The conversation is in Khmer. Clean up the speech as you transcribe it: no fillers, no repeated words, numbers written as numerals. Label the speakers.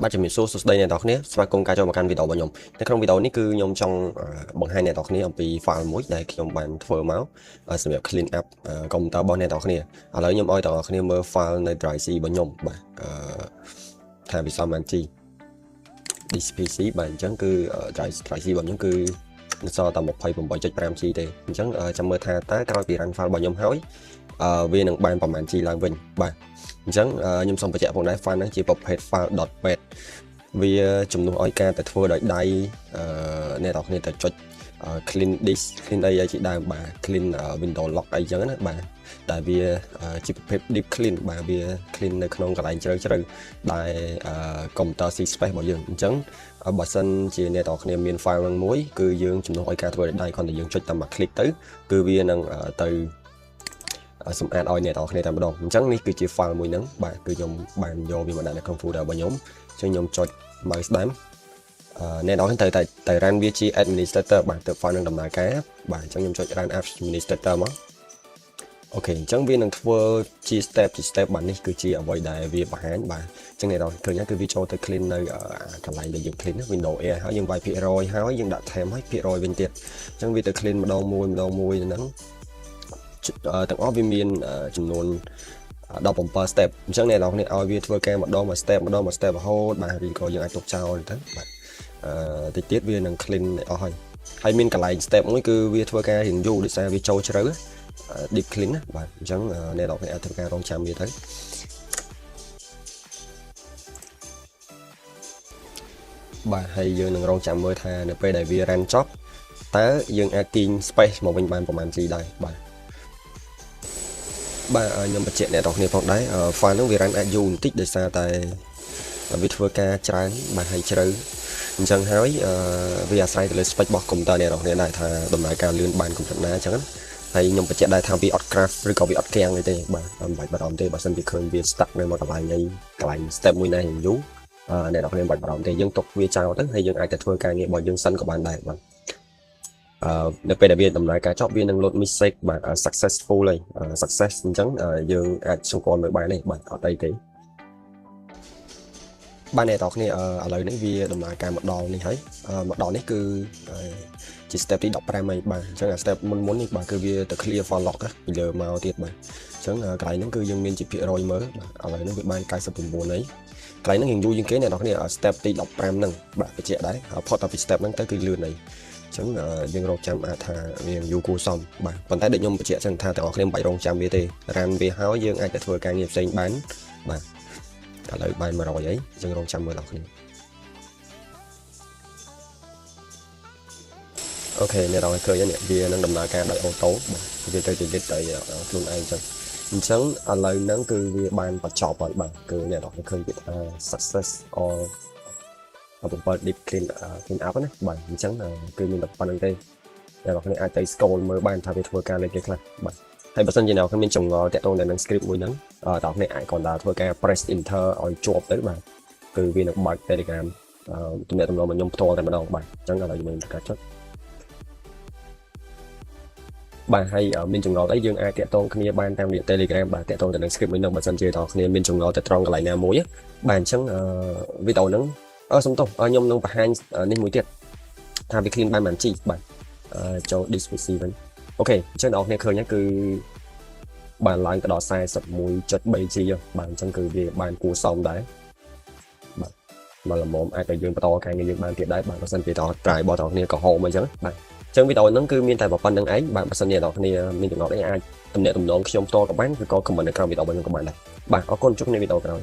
Speaker 1: បាទជំរាបសួរសួស្តីអ្នកនរគ្នាស្វាគមន៍ការចូលមកកាន់វីដេអូរបស់ខ្ញុំនៅក្នុងវីដេអូនេះគឺខ្ញុំចង់បង្ហាញអ្នកនរគ្នាអំពី file មួយដែលខ្ញុំបានធ្វើមកសម្រាប់ clean up កុំព្យូទ័ររបស់អ្នកនរគ្នាឥឡូវខ្ញុំឲ្យអ្នកនរគ្នាមើល file នៅ drive C របស់ខ្ញុំបាទថាវាសមបានជី this PC បាទអញ្ចឹងគឺ drive C របស់ខ្ញុំគឺនៅសល់តែ 28.5G ទេអញ្ចឹងចាំមើលថាតើក្រោយពី run file របស់ខ្ញុំហើយវានឹងបានប្រមាណ G ឡើងវិញបាទអញ្ចឹងខ្ញុំសូមបញ្ជាក់ផងដែរ file ហ្នឹងជាប្រភេទ file .pet វាជំនួសឲ្យការទៅធ្វើដោយដៃអ្នកនរគ្នាទៅចុច clean disk clean អីជាដើមបាទ clean window lock អីចឹងណាបាទដែលវាជាប្រភេទ deep clean បាទវា clean នៅក្នុងកន្លែងជ្រៅដែលកុំព្យូទ័រ C space របស់យើងអញ្ចឹងបើសិនជាអ្នកនរគ្នាមាន file ហ្នឹងមួយគឺយើងជំនួសឲ្យការធ្វើដោយដៃគ្រាន់តែយើងចុចតាមមួយ click ទៅគឺវានឹងទៅសម្អាតឲ្យអ្នកនរគ្នាតែម្ដងអញ្ចឹងនេះគឺជា file មួយហ្នឹងបាទគឺខ្ញុំបានយកវាមកដាក់នៅក្នុង folder របស់ខ្ញុំអញ្ចឹងខ្ញុំចុច mouse ស្ដាំអ្នកនរគ្នាទៅ run វាជា administrator បាទទៅ file នឹងដំណើរការបាទអញ្ចឹងខ្ញុំចុច run administrator មកអូខេអញ្ចឹងវានឹងធ្វើជា step បាទនេះគឺជាអ្វីដែលវាបង្ហាញបាទអញ្ចឹងអ្នកនរឃើញគឺវាចូលទៅ clean នៅកន្លែងដែលយើង clean window A ហើយយើងវាយភាគរយហើយយើងដាក់ temp ហើយភាគរយវិញទៀតអញ្ចឹងវាទៅ clean ម្ដងមួយហ្នឹងទាំងអស់វាមានចំនួន17 step អញ្ចឹងអ្នកនរគ្នាឲ្យវាធ្វើការម្ដងមួយ step រហូតបាទឬក៏យើងអាចទុកចោលទៅបាទតិចទៀតវានឹង clean អស់ហើយមានកន្លែង step មួយគឺវាធ្វើការរៀងយូរដោយសារវាចូលជ្រៅ deep clean ណាបាទអញ្ចឹងអ្នកនរគ្នាអាចធ្វើការរងចាំវាទៅបាទហើយយើងនឹងរងចាំមើលថានៅពេលដែលវា run ចប់តើយើងអាចទាញ space មកវិញបានប្រហែល G ដែរបាទខ្ញុំបញ្ជាក់អ្នកនរគ្នាផងដែរ file ហ្នឹងវា run អាចយូរបន្តិចដោយសារតែវាធ្វើការច្រើនបាទហើយជ្រៅអញ្ចឹងហើយវាអាស្រ័យទៅលើ spec របស់កុំព្យូទ័រអ្នកនរគ្នាដែរថាដំណើរការលឿនបានកម្រិតណាអញ្ចឹងហើយខ្ញុំបញ្ជាក់ដែរថាវាអត់ crash ឬក៏វាអត់គាំងទេបាទមិនបាច់បារម្ភទេបើសិនជាឃើញវា stuck នៅមួយកន្លែង step មួយណាយូរអ្នកនរគ្នាមិនបាច់បារម្ភទេយើងទុកវាចោលទៅហើយយើងអាចទៅធ្វើការងាររបស់យើងសិនក៏បានដែរបាទនៅពេលដែលវាដំណើរការចប់វានឹង load message បាទ successful ហើយ success អញ្ចឹងយើងអាចសង្កល់មើលបានទេបាទអត់អីទេបាទអ្នកនរគ្នាឥឡូវនេះវាដំណើរការមកដល់នេះហើយមកដល់នេះគឺជា step ទី15ហើយបាទអញ្ចឹងអា step មុននេះបាទគឺវាទៅ clear for lock ពីលើមកទៀតបាទអញ្ចឹងកន្លែងហ្នឹងគឺយើងមានជាភាគរយមើលបាទឥឡូវនេះវាបាន99ហើយកន្លែងហ្នឹងយើងយូរជាងគេអ្នកនរគ្នា step ទី15ហ្នឹងបាទបញ្ជាក់ដែរផុតពី step ហ្នឹងទៅគឺលឿនហើយអញ្ចឹងយើងរកចាំអាចថាវាយូរគួរសមបាទប៉ុន្តែដូចខ្ញុំបញ្ជាក់ចឹងថាទាំងអស់គ្នាមិនបាច់រងចាំវាទេ run វាហើយយើងអាចទៅធ្វើការងារផ្សេងបានបាទឥឡូវបាន100ហើយយើងរងចាំមើលអ្នកគ្នាអូខេអ្នកនរឃើញនេះវានឹងដំណើរការដោយអូតូបាទវាទៅជាលិតដោយខ្លួនឯងចឹងអញ្ចឹងឥឡូវហ្នឹងគឺវាបានបញ្ចប់ហើយបាទគឺអ្នកនរឃើញវាថា success or 7 deep clean up ណាបាទអញ្ចឹងគឺមានតែប៉ុណ្្នឹងទេអ្នកនរគ្នាអាចទៅ scroll មើលបានថាវាធ្វើការលេខគេខ្លះបាទហើយបើសិនជាអ្នកនរមានចម្ងល់តាក់ទងនឹង script មួយហ្នឹងតើអ្នកអាចគ្រាន់តែធ្វើការ press enter ឲ្យជាប់ទៅបាទគឺវានឹងបើក Telegram ទំនាក់ទំនងមកខ្ញុំផ្ទាល់តែម្ដងបាទអញ្ចឹងឥឡូវយើងនឹងការចុចបាទហើយមានចម្ងល់អីយើងអាចតាក់ទងគ្នាបានតាមរយៈ Telegram បាទតាក់ទងទៅនឹង script មួយហ្នឹងបើសិនជាអ្នកនរគ្នាមានចម្ងល់ទៅត្រង់កន្លែងណាមួយបាទអញ្ចឹងវីដេអូហ្នឹងសុំទោសខ្ញុំនឹងបង្ហាញនេះមួយទៀតថាវា clean បានប៉ុន្មាន G បាទចូល disk PC វិញអូខេអញ្ចឹងអ្នកនរគ្នាឃើញហ្នឹងគឺបានឡើងទៅដល់ 41.3G បាទអញ្ចឹងគឺវាបានគួរសមដែរបាទមកល្មមអាចឲ្យយើងបន្តការងារយើងបានទៀតដែរបាទបើសិនជាតត្រាយរបស់អ្នកនរគ្នាក៏ហោមអញ្ចឹងបាទអញ្ចឹងវីដេអូហ្នឹងគឺមានតែប៉ុណ្្នឹងឯងបាទបើសិនជាអ្នកនរគ្នាមានចំណុចអីអាចទំនាក់ទំនងខ្ញុំផ្ទាល់ក៏បានឬក៏ comment នៅក្រោមវីដេអូរបស់ខ្ញុំក៏បានដែរបាទអរគុណជួបគ្នាវីដេអូក្រោយ